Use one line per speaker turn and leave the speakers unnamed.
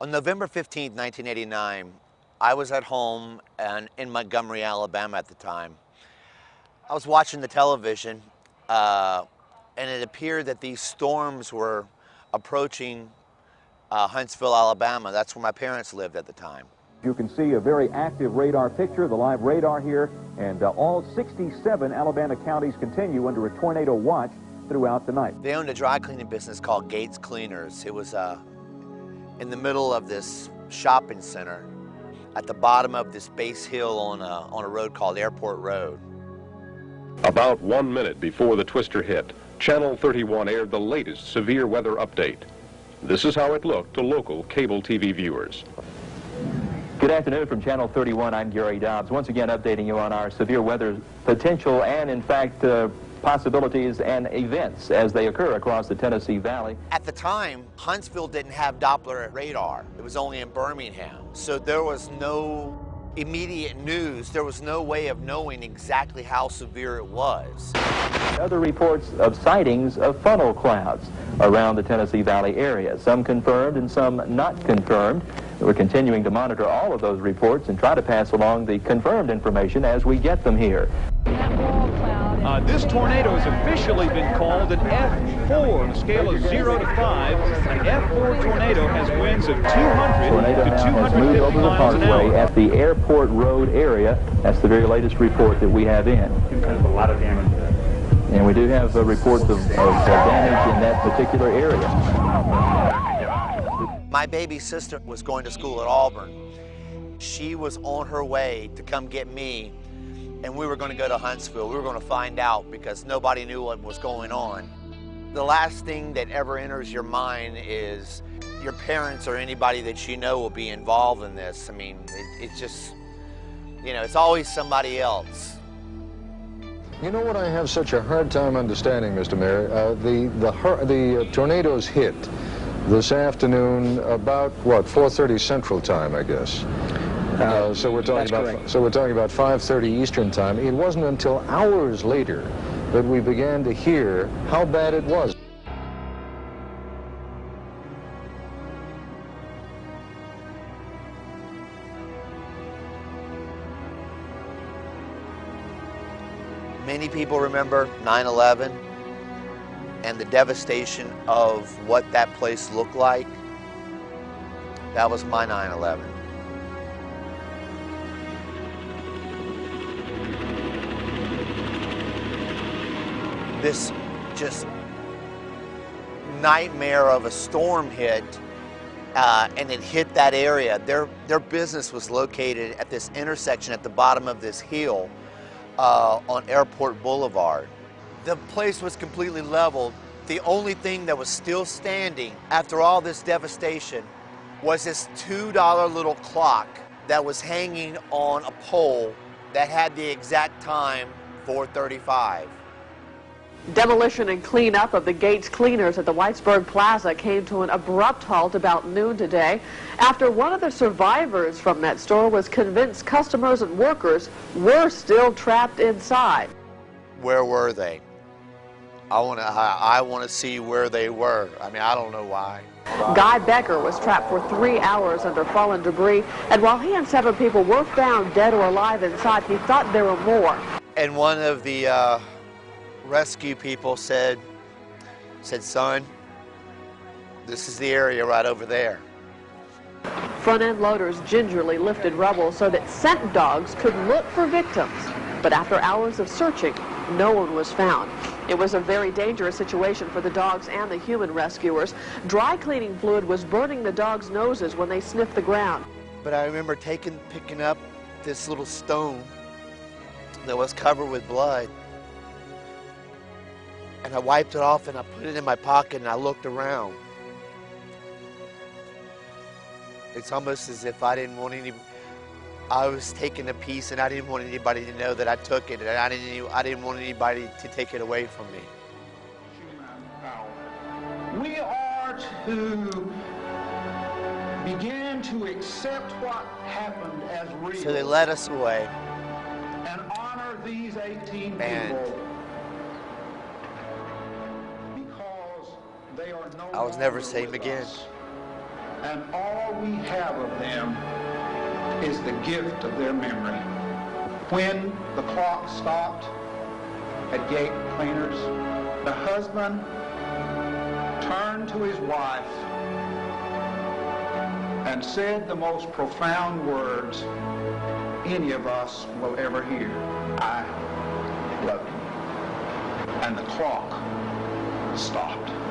On November 15th, 1989, I was at home and in Montgomery, Alabama at the time. I was watching the television and it appeared that these storms were approaching Huntsville, Alabama. That's where my parents lived at the time.
You can see a very active radar picture, the live radar here, and all 67 Alabama counties continue under a tornado watch throughout the night.
They owned a dry cleaning business called Gates Cleaners. It was in the middle of this shopping center at the bottom of this base hill on a road called Airport Road.
About 1 minute before the twister hit, Channel 31 aired the latest severe weather update. This is how it looked to local cable TV viewers.
Good afternoon from Channel 31. I'm Gary Dobbs, once again updating you on our severe weather potential and, in fact, possibilities and events as they occur across the Tennessee Valley.
At the time, Huntsville didn't have Doppler radar. It was only in Birmingham. So there was no immediate news. There was no way of knowing exactly how severe it was.
Other reports of sightings of funnel clouds around the Tennessee Valley area, some confirmed and some not confirmed. We're continuing to monitor all of those reports and try to pass along the confirmed information as we get them here.
This tornado has officially been called an F4 on a scale of 0 to 5. An F4 tornado has winds of 200
tornado
to
now
250
has moved over the
miles an
parkway
hour.
at the Airport Road area. That's the very latest report that we have in.
There's a lot of damage there.
And we do have reports of damage in that particular area.
My baby sister was going to school at Auburn. She was on her way to come get me, and we were going to go to Huntsville. We were going to find out because nobody knew what was going on. The last thing that ever enters your mind is your parents or anybody that you know will be involved in this. I mean, it's just, you know, it's always somebody else.
You know what I have such a hard time understanding, Mr. Mayor? The tornadoes hit this afternoon about, what, 4:30 Central Time, I guess. So we're talking about 5:30 Eastern Time. It wasn't until hours later that we began to hear how bad it was.
Many people remember 9/11 and the devastation of what that place looked like. That was my 9/11. This just nightmare of a storm hit, and it hit that area. Their business was located at this intersection at the bottom of this hill on Airport Boulevard. The place was completely leveled. The only thing that was still standing after all this devastation was this $2 little clock that was hanging on a pole that had the exact time, 4:35.
Demolition and cleanup of the Gates Cleaners at the Whitesburg Plaza came to an abrupt halt about noon today after one of the survivors from that store was convinced customers and workers were still trapped inside.
Where were they? I want to see where they were. I mean, I don't know why.
Guy Becker was trapped for 3 hours under fallen debris, and while he and 7 people were found dead or alive inside, he thought there were more.
And one of the rescue people said, son, this is the area right over there.
Front-end loaders gingerly lifted rubble so that scent dogs could look for victims. But after hours of searching, no one was found. It was a very dangerous situation for the dogs and the human rescuers. Dry cleaning fluid was burning the dogs' noses when they sniffed the ground.
But I remember picking up this little stone that was covered with blood. And I wiped it off and I put it in my pocket and I looked around. It's almost as if I was taking a piece and I didn't want anybody to know that I took it, and I didn't want anybody to take it away from me.
We are to begin to accept what happened as real.
So they led us away.
And honor these 18
And
people. Because they are no
I was never
longer
same
with
again.
us. And all we have of them is the gift of their memory. When the clock stopped at gate cleaners, the husband turned to his wife and said the most profound words any of us will ever hear. I love you. And the clock stopped.